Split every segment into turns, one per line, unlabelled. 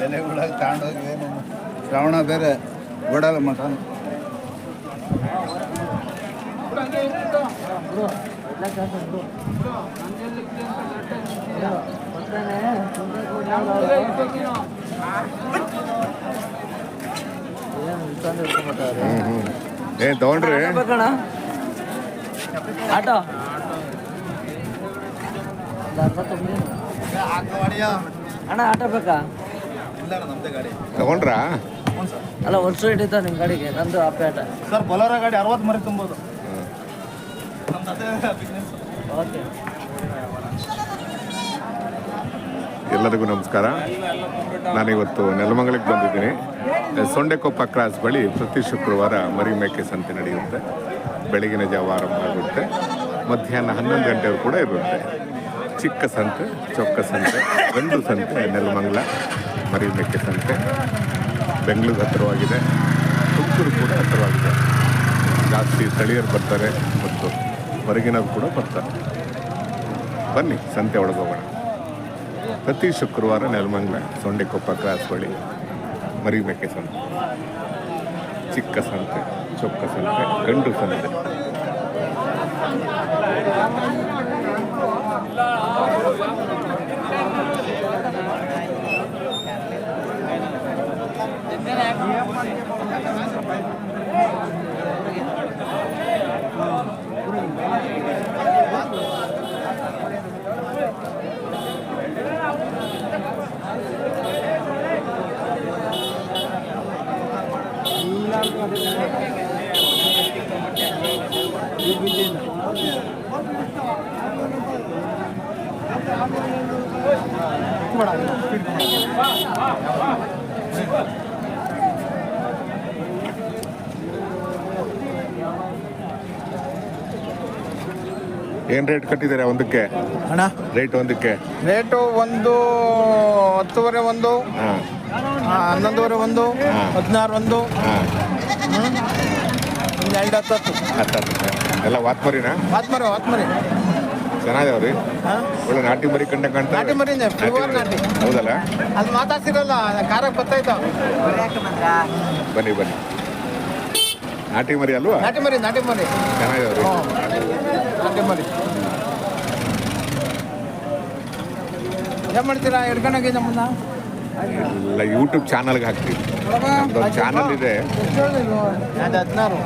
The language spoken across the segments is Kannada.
ಬೆಲೆಗಳಾಗಿ ತಗೊಂಡೋಗಿ ಏನೇನು ಶ್ರಾವಣ ಬೇರೆ ಗೋಡಾಲ ಮಠ
ಏನ್ ತಗೊಂಡ್ರಿ
ಆಟೋ ಅಣ್ಣ ಆಟೋ ಬೇಕಾ
ತಗೊಂಡ್ರಾ?
ಅಲ್ಲ ವರ್ಷ ಹಿಡಿತ ನಿಮ್ಮ ಗಾಡಿಗೆ ನಂದು ಆಪೇಟ
ಸರ್ ಬೊಲೋರೋ ಗಾಡಿ 60 ಮರಿ ತುಂಬೋದು.
ಓಕೆ.
ಎಲ್ಲರಿಗೂ ನಮಸ್ಕಾರ. ನಾನಿವತ್ತು ನೆಲಮಂಗಲಕ್ಕೆ ಬಂದಿದ್ದೀನಿ. ಸೊಂಡೆಕೊಪ್ಪ ಕ್ರಾಸ್ ಬಳಿ ಪ್ರತಿ ಶುಕ್ರವಾರ ಮರಿ ಮೇಕೆ ಸಂತೆ ನಡೆಯುತ್ತೆ. ಬೆಳಗಿನ ಜಾವ ಆರಂಭ ಆಗುತ್ತೆ, ಮಧ್ಯಾಹ್ನ 11 ಗಂಟೆಗೂ ಕೂಡ ಇರುತ್ತೆ. ಚಿಕ್ಕ ಸಂತೆ, ಚೊಕ್ಕ ಸಂತೆ, ಗಂಡು ಸಂತೆ ನೆಲಮಂಗಲ ಮರಿ ಮೇಕೆ ಸಂತೆ. ಬೆಂಗಳೂರು ಹತ್ತಿರವಾಗಿದೆ, ತುಮಕೂರು ಕೂಡ ಹತ್ತಿರವಾಗಿದೆ. ಜಾಸ್ತಿ ಸ್ಥಳೀಯರು ಬರ್ತಾರೆ ಮತ್ತು ಹೊರಗಿನವರು ಕೂಡ ಬರ್ತಾರೆ. ಬನ್ನಿ ಸಂತೆ ಒಳಗೋಗೋಣ. ಪ್ರತಿ ಶುಕ್ರವಾರ ನೆಲಮಂಗಲ ಸೊಂಡೆಕೊಪ್ಪ ಕ್ರಾಸ್ ಬಳಿ ಮರಿ ಮೇಕೆ ಸಂತೆ. ಚಿಕ್ಕ ಸಂತೆ, ಚೊಕ್ಕ ಸಂತೆ, ಗಂಡು ಸಂತೆ. ಏನ್ ರೇಟ್ ಕಟ್ಟಿದ್ದೀರಾ ಒಂದಕ್ಕೆ?
ಅಣ್ಣ
ರೇಟ್ ಒಂದಕ್ಕೆ
ರೇಟು ಒಂದು 10ವರೆ, ಒಂದು 11ವರೆ, ಒಂದು 16, ಒಂದು 2 10
ಎಲ್ಲ ವಾತ್ಮರಿನಾ?
ವಾತ್ಮರಿ
ಚೆನ್ನಾಗಿದಾವ್ರಿ. ಒಳ್ಳೆ ನಾಟಿ ಮರಿ ಕಂಡ ಕಾಣ್ತಾ
ನಾಟಿ ಮರಿನೇ, ಪ್ಯೂರ್ ನಾಟಿ.
ಹೌದಲ್ಲ?
ಅದು ಮಾತಾಡ್ಸಿರಲ್ಲ, ಕಾರಕ್ಕೆ ಬರ್ತಾಯ್ತು.
ಬನ್ನಿ ಬನ್ನಿ. ನಾಟಿ ಮರಿ ಅಲ್ವಾ?
ನಾಟಿ ಮರಿ
ಚೆನ್ನಾಗಿದಾವ್ರಿ.
ನಾಟಿ ಮರಿ ಏನು ಮಾಡ್ತೀರಾ? ಹಿಡ್ಕೊಂಡೋಗಿ ನಮ್ಮನ್ನ
ಎಲ್ಲ ಯೂಟ್ಯೂಬ್ ಚಾನಲ್ಗೆ ಹಾಕ್ತೀವಿ. ನಮ್ದೊಂದು ಚಾನಲ್ ಇದೆ.
ಅದು 16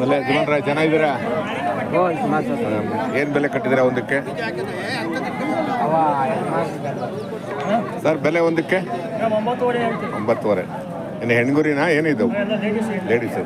ಬೆಲೆ ಜೀವನ್ರಾಯ್ ಚೆನ್ನಾಗಿದ್ದೀರಾ? ಏನು ಬೆಲೆ ಕಟ್ಟಿದ್ದೀರಾ ಒಂದಕ್ಕೆ ಸರ್? ಬೆಲೆ ಒಂದಕ್ಕೆ 9.5. ಇನ್ನು ಹೆಣ್ಗುರಿನಾ ಏನಿದು? ಲೇಡೀಸ್.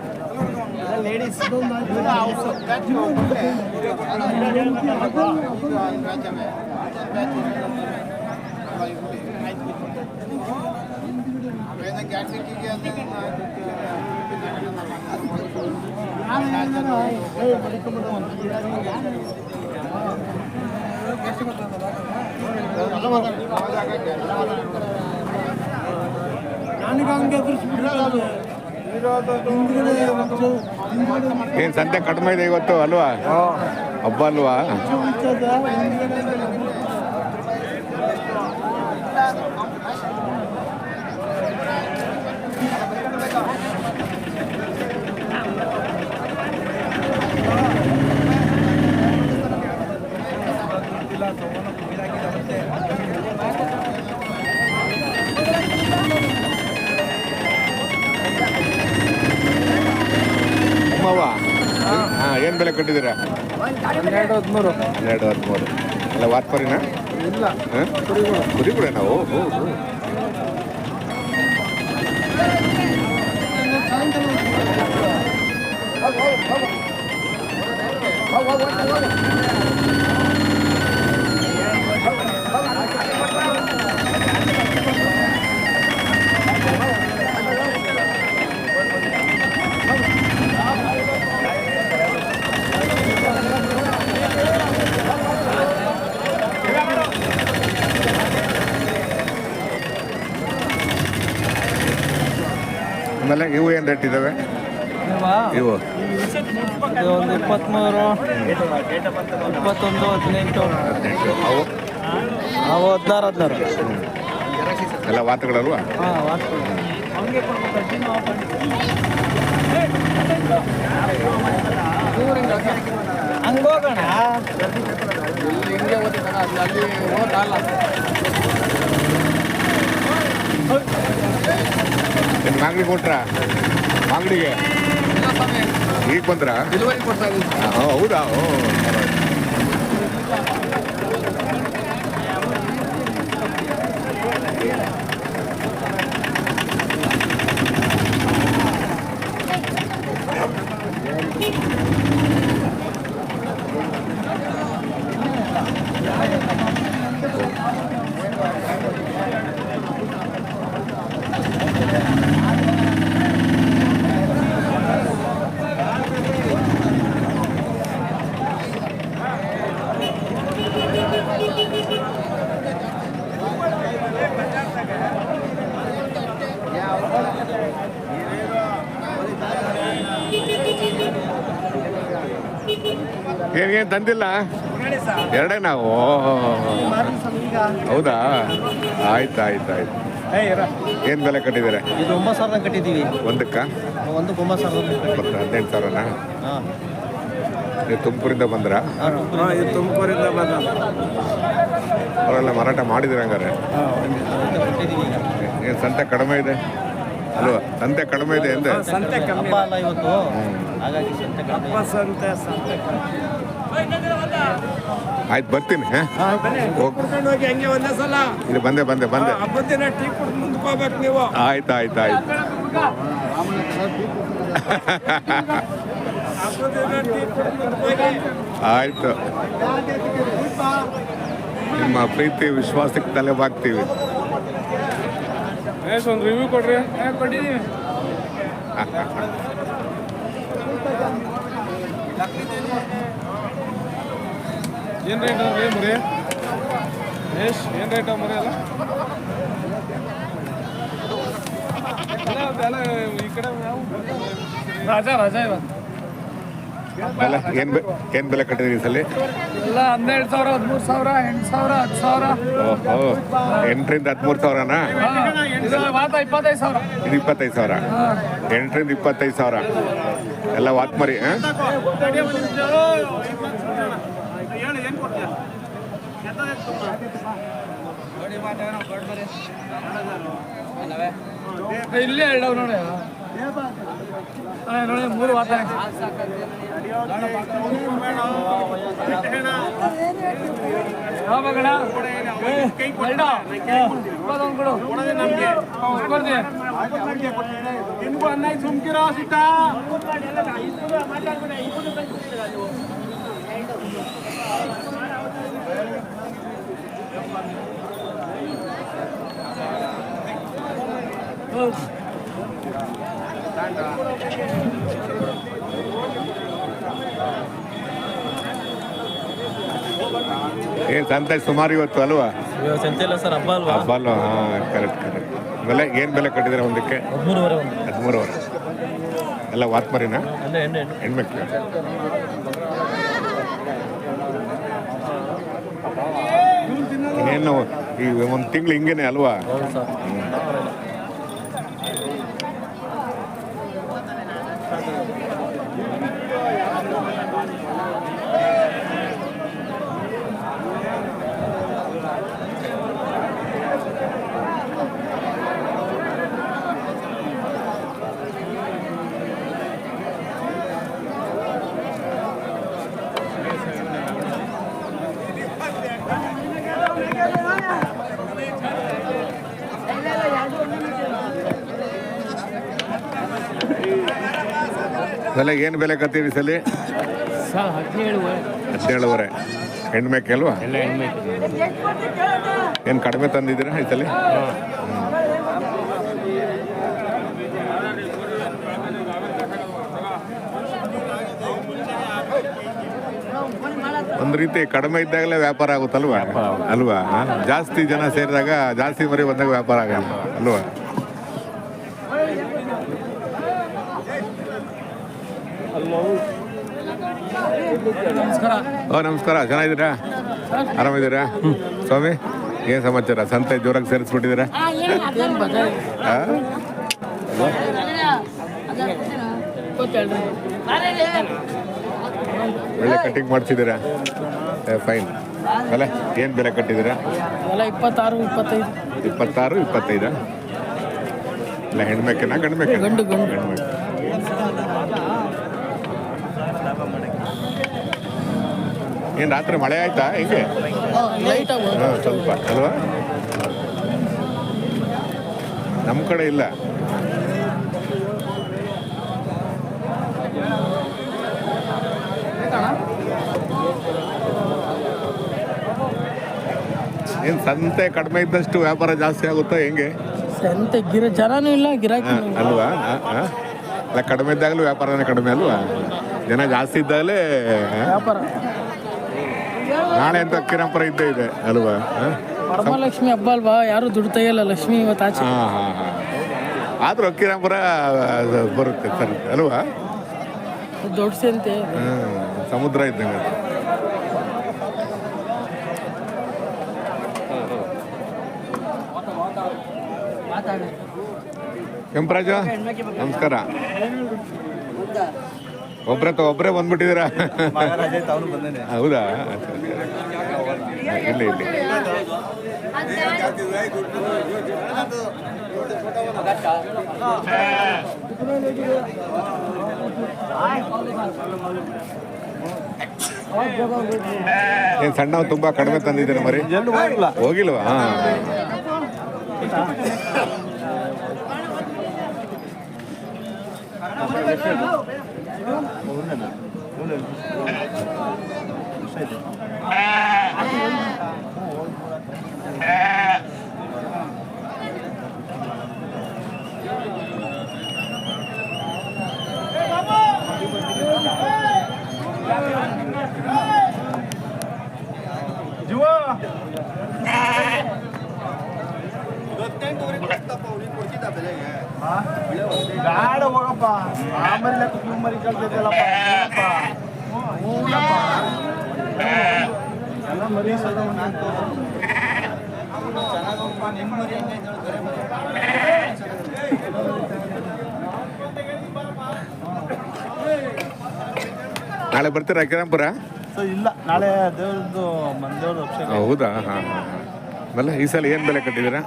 ಏನ್ ಸಂತೆ ಕಡಿಮೆ ಇದೆ ಇವತ್ತು ಅಲ್ವಾ? ಹಬ್ಬ ಅಲ್ವಾ? ಏನು ಬೆಲೆ ಕಟ್ಟಿದ್ದೀರಾ? 12-13. ಎಲ್ಲ ವಾತ್ಪರಿನಾ?
ಇಲ್ಲ,
ಕುರಿ ಕೂಡ ನಾವು. ಆಮೇಲೆ ಇವು ಏನು ರೇಟ್ ಇದ್ದಾವೆ ಇವು
ಇದು ಒಂದು 23, 21, 18,
ಅವು
ಅವು 16.
ಎಲ್ಲ ವಾತುಗಳಲ್ವಾ?
ಹಾಂ, ಹಂಗೋಗೋಣ.
ಏನು ಮಾಗಡಿ ಕೊಟ್ರಾ? ಮಾಗಡಿಗೆ ಈಗ ಬಂದ್ರಾ? ಹೌದಾ? ಓ ಏನೇನು ತಂದಿಲ್ಲ? ಎರಡೇ ನಾವು. ಹೌದಾ? ಆಯ್ತು ಆಯ್ತು ಆಯ್ತು. ಏನು ಬೆಲೆ ಕಟ್ಟಿದ್ದಾರೆ?
ಇದು 9,000 ಕಟ್ಟಿದ್ದೀವಿ.
ಒಂದಕ್ಕ?
ಒಂದು 9,000.
18,000ನಾ?
ಹಾಂ,
ನೀವು ತುಮಕೂರಿಂದ ಬಂದ್ರಾ?
ಇದು ತುಮಕೂರಿಂದ ಬಂದ.
ಅವರೆಲ್ಲ ಮಾರಾಟ ಮಾಡಿದ್ರೆ ಹಂಗಾರೆ?
ಕೊಟ್ಟಿದ್ದೀವಿ ಈಗ.
ಏನು ಸಂತೆ ಕಡಿಮೆ ಇದೆ ಅಲ್ವಾ? ಸಂತೆ ಕಡಿಮೆ ಇದೆ ಅಂದೆ.
ಹಬ್ಬ ಅಲ್ಲ ಇವತ್ತು, ಹಾಗಾಗಿ ಸಂತೆ ಕಡಿಮೆ.
ಆಯ್ತು, ಬರ್ತೀನಿ.
ಹೋಗಿ ಒಂದೇ ಸಲ
ಇಲ್ಲಿ ಬಂದೆ
ಹಬ್ಬದ ದಿನ ಟೀ ಕುಡಿದು ಮುಂದ್ಕೋಬೇಕು ನೀವು.
ಆಯ್ತು ಆಯ್ತು ಆಯ್ತು.
ಹಬ್ಬದ ದಿನ ಟೀ ಕುಡಿದು ಮುಂದ್ಕೋಗಿ.
ಆಯ್ತು. ನಿಮ್ಮ ಪ್ರೀತಿ ವಿಶ್ವಾಸಕ್ಕೆ ತಲೆ ಬಾಗ್ತೀವಿ.
ಒಂದು ರಿವ್ಯೂ ಕೊಡ್ರಿ. ಕೊಟ್ಟಿದ್ದೀವಿ. ಏನು ರೇಟ್ ರೀ ಮರಿ? ಏನು ರೇಟ್ ಮರಿ ಅಲ್ಲ? ಈ ಕಡೆ ರಾಜ ಇವತ್ತು
ಬೆಲೆ ಏನು ಬೆಲೆ ಕಟ್ಟಿದ್ರಿ ಈ ಸಲ?
ಎಲ್ಲ 12,000, 13,000, 8,000, 10,000.
ಓಹೋ, 8ರಿಂದ 13,000ನಾ?
ಇದು ಮಾತ್ರ 25,000.
ಇದು 25,000. 8ರಿಂದ 25,000 ಎಲ್ಲ ವಾತ್ಮರಿ.
ಇಲ್ಲೇ ಹೇಳವ್ ನೋಡಿ. ನೋಡಿ 3 ವಾತ ಸುಮ್ಕಿರೋ ಸಿಟ್ಟ.
ಏನು ಸಂತೆ ಸುಮಾರು ಇವತ್ತು ಅಲ್ವಾ?
ಸಂತೆ ಇಲ್ಲ ಸರ್, ಹಬ್ಬ ಅಲ್ವಾ?
ಹಬ್ಬ ಅಲ್ವಾ? ಹಾಂ, ಕರೆಕ್ಟ್. ಬೆಲೆ ಏನು ಬೆಲೆ ಕಟ್ಟಿದ್ದಾರೆ ಒಂದಕ್ಕೆ? 13,500. ಎಲ್ಲ ವಾತ್ಮರಿನಾ? ಹೆಣ್ಮಕ್ಳು. ಇನ್ನೇನು ಈ ಒಂದು ತಿಂಗಳು ಹಿಂಗೇನೆ ಅಲ್ವಾ? ಬೆಲೆ ಏನು ಬೆಲೆ ಕತ್ತೀರಿ ಸಲ? 17,500. ಹೆಣ್ಮೇಕೆ ಅಲ್ವಾ? ಏನು ಕಡಿಮೆ ತಂದಿದ್ದೀರಾ ಈ ಸಲ? ಒಂದು ರೀತಿ ಕಡಿಮೆ ಇದ್ದಾಗಲೇ ವ್ಯಾಪಾರ ಆಗುತ್ತಲ್ವಾ? ಅಲ್ವಾ? ಜಾಸ್ತಿ ಜನ ಸೇರಿದಾಗ, ಜಾಸ್ತಿ ಮರಿ ಬಂದಾಗ ವ್ಯಾಪಾರ ಆಗಲ್ಲ ಅಲ್ವಾ? ಓ ನಮಸ್ಕಾರ, ಚೆನ್ನಾಗಿದ್ದೀರಾ? ಆರಾಮಿದ್ದೀರಾ? ಸ್ವಾಮಿ, ಏನು ಸಮಾಚಾರ? ಸಂತೆ ಜೋರಾಗಿ ಸೇರಿಸ್ಬಿಟ್ಟಿದ್ದೀರಾ? ಒಳ್ಳೆ ಕಟ್ಟಿಂಗ್ ಮಾಡಿಸಿದ್ದೀರಾ? ಫೈನ್. ಅಲ್ಲ, ಏನು ಬೆಲೆ ಕಟ್ಟಿದ್ದೀರಾ? 26, 25 ಇಲ್ಲ ಹೆಣ್ಮೇಕೆನಾ ಗಂಡು ಮೇಕೆ? ಗಂಡು. ಏನು ರಾತ್ರಿ ಮಳೆ ಆಯ್ತಾ ಹೇಗೆ? ಹಾಂ, ಸ್ವಲ್ಪ ಅಲ್ವಾ? ನಮ್ಮ ಕಡೆ ಇಲ್ಲ. ಏನು ಸಂತೆ ಕಡಿಮೆ ಇದ್ದಷ್ಟು ವ್ಯಾಪಾರ ಜಾಸ್ತಿ ಆಗುತ್ತಾ ಹೆಂಗೆ?
ಸಂತೆ ಜನನೂ ಇಲ್ಲ, ಗಿರಾಕಿ
ಅಲ್ವಾ? ಅಲ್ಲ, ಕಡಿಮೆ ಇದ್ದಾಗಲೂ ವ್ಯಾಪಾರನೇ ಕಡಿಮೆ ಅಲ್ವಾ? ಜನ ಜಾಸ್ತಿ ಇದ್ದಾಗಲೇ
ವ್ಯಾಪಾರ.
ನಾಳೆ ಅಂತ ಕಿರಾಪುರ ಇದ್ದೇ ಇದೆ ಅಲ್ವಾ?
ವರಮಹಾಲಕ್ಷ್ಮಿ ಹಬ್ಬ ಅಲ್ವಾ, ಯಾರು ದುಡ್ತಾ ಇಲ್ಲ. ಲಕ್ಷ್ಮಿ ಇವತ್ತು ಆಚೆ.
ಹಾಂ. ಆದರೂ ಕಿರಾಪುರ ಬರುತ್ತೆ ಸರ್ ಅಲ್ವಾ?
ದೊಡ್ಡ ಸಂತೆ.
ಸಮುದ್ರ ಇದ್ದಂಗೆ. ಕೆಂಪರಾಜ ನಮಸ್ಕಾರ. ಒಬ್ಬರೇ ಬಂದ್ಬಿಟ್ಟಿದ್ದೀರಾ? ಹೌದಾ? ಇಲ್ಲಿ ಏನು ಸಣ್ಣವು ತುಂಬ ಕಡಿಮೆ ತಂದಿದ್ದೀರ ಮರಿ? ಹೋಗಿಲ್ವಾ?
ಗಾಡ ಹೋಗಪ್ಪ, ಆಮೇಲೆ ಮರಿ ಕಳ್ತೈತಲ್ಲಪ್ಪ. ಎಲ್ಲ ಮರಿ ಚೆನ್ನಾಗಪ್ಪ. ನಿಮ್ಮ ಮರಿ
ನಾಳೆ ಬರ್ತೀರಾ ಕಿರಾಪುರ?
ಇಲ್ಲ, ನಾಳೆ ದೇವ್ರದ್ದು ಮಂದೇವ್ರದ್ದು ಅಭಿಷೇಕ.
ಹೌದಾ? ಹಾಂ. ಆಮೇಲೆ ಈ ಸಲ ಏನು ಬೆಲೆ ಕಟ್ಟಿದ್ದೀರಾ?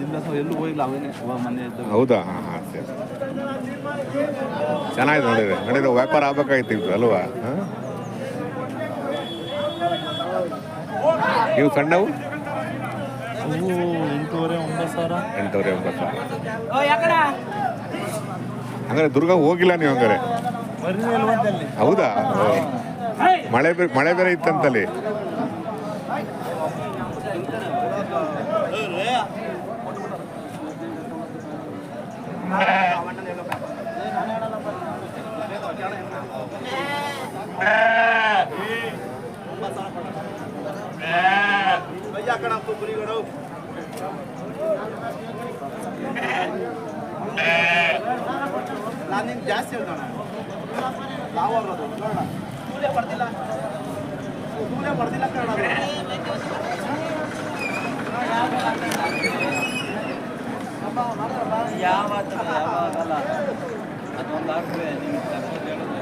ಇಲ್ಲ ಸರ್, ಎಲ್ಲೂ ಹೋಗಿಲ್ಲ, ಅವೇನೇ ಮನೆ ಇದ್ದು.
ಹೌದಾ? ಹಾಂ, ಸರಿ. ಚೆನ್ನಾಗಿದೆ ನೋಡಿದ್ರೆ ವ್ಯಾಪಾರ ಆಗ್ಬೇಕಾಗಿತ್ತು ಅಲ್ವಾ? ಹಾಂ. ನೀವು ಸಣ್ಣವು?
8,500, 9,000.
8,500, 9,000. ಹಂಗಾರೆ ದುರ್ಗ ಹೋಗಿಲ್ಲ ನೀವು ಹಂಗಾರೆ? ಹೌದಾ? ಮಳೆ ಬೇರೆ ಇತ್ತಂತಲ್ಲಿ.
ನಾನು ನಿಮ್ಗೆ ಜಾಸ್ತಿ ಹೇಳ್ತಾನ ನಾವು ಅವ್ರದ್ದು ನೋಡೋಣ. ಕೂಲೇ ಪಡ್ದಿಲ್ಲ ಕನ್ನಡ. ಯಾವಾಗಲ್ಲ ಅದೊಂದು ಆಗ್ತದೆ ನಿಮ್ಗೆ ತಪ್ಪು ಹೇಳಿದ್ರೆ.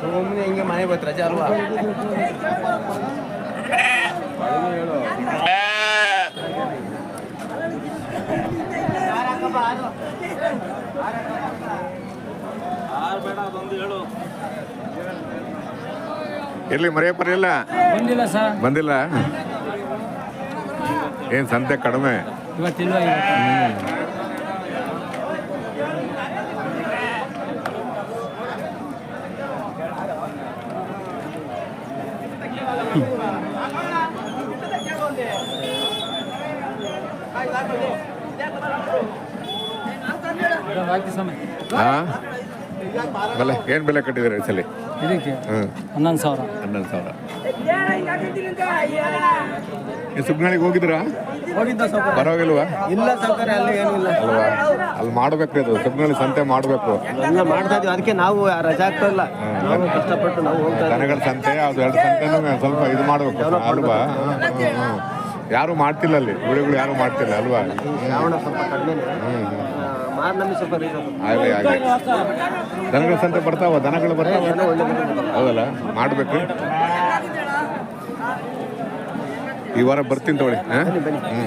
ಸುಮ್ಮನೆ ಹಿಂಗೆ ಮನೆ ಬತ್ತು ರಜೆ ಅಲ್ವಾ? ಹೇಳು ಬೇಡ, ಅದೊಂದು ಹೇಳು.
ಎಲ್ಲಿ ಮರೆಯಪ್ಪರ ಇಲ್ಲ?
ಬಂದಿಲ್ಲ ಸರ್.
ಬಂದಿಲ್ಲ? ಏನು ಸಂತೆ ಕಡಿಮೆ
ಇವತ್ತಿಲ್ವಾ?
ಹಾಂ ಆಮೇಲೆ ಏನು ಬೆಲೆ ಕಟ್ಟಿದ್ದೀರಾ ಈ ಸಲ?
ಇದಕ್ಕೆ
ಹ್ಞೂ
11,000.
11,000. ಈ ಸುಗ್ನಾಳಿಗೆ ಹೋಗಿದ್ರಾ?
ಹೋಗಿದ್ದ ಸೌಕರ್ಯ
ಪರವಾಗಿಲ್ವಾ?
ಇಲ್ಲ ಸೌಕರ್ಯ ಅಲ್ಲಿ ಏನೂ ಇಲ್ಲ
ಅಲ್ವಾ? ಅಲ್ಲಿ ಮಾಡ್ಬೇಕ್ರಿ ಅದು ಸುಗ್ನಾಳಿ ಸಂತೆ ಮಾಡಬೇಕು.
ಎಲ್ಲ ಮಾಡ್ತಾ ಇದೀವಿ, ಅದಕ್ಕೆ ನಾವು ರಜಾ ಆಗ್ತಾ ಇಲ್ಲ. ನಾವು ಕಷ್ಟಪಟ್ಟು ನಾವು ಹೋಗ್ತಾ
ದನಗಳ ಸಂತೆ ಅದು 2 ಸಂತೆನೂ ಸ್ವಲ್ಪ ಇದು ಮಾಡಬೇಕು ಅಲ್ವಾ? ಯಾರು ಮಾಡ್ತಿಲ್ಲ ಅಲ್ಲಿ, ವಿಡಿಯೋಗಳು ಯಾರು ಮಾಡ್ತಿಲ್ಲ ಅಲ್ವಾ?
ಶ್ರಾವಣ ಸ್ವಲ್ಪ ಕಡಿಮೆ, ಮಾರ್ನಮಿ ಸ್ವಲ್ಪ
ಆಗಲಿ ಆಗಲಿ. ದನಗಳ ಸಂತೆ ಬರ್ತಾವ, ದನಗಳು ಬರ್ತಾವ, ಹೌದಲ್ಲ? ಮಾಡ್ಬೇಕು. ಈ ವಾರ ಬರ್ತೀನಿ ತಗೊಳ್ಳಿ. ಹಾಂ, ಹ್ಞೂ.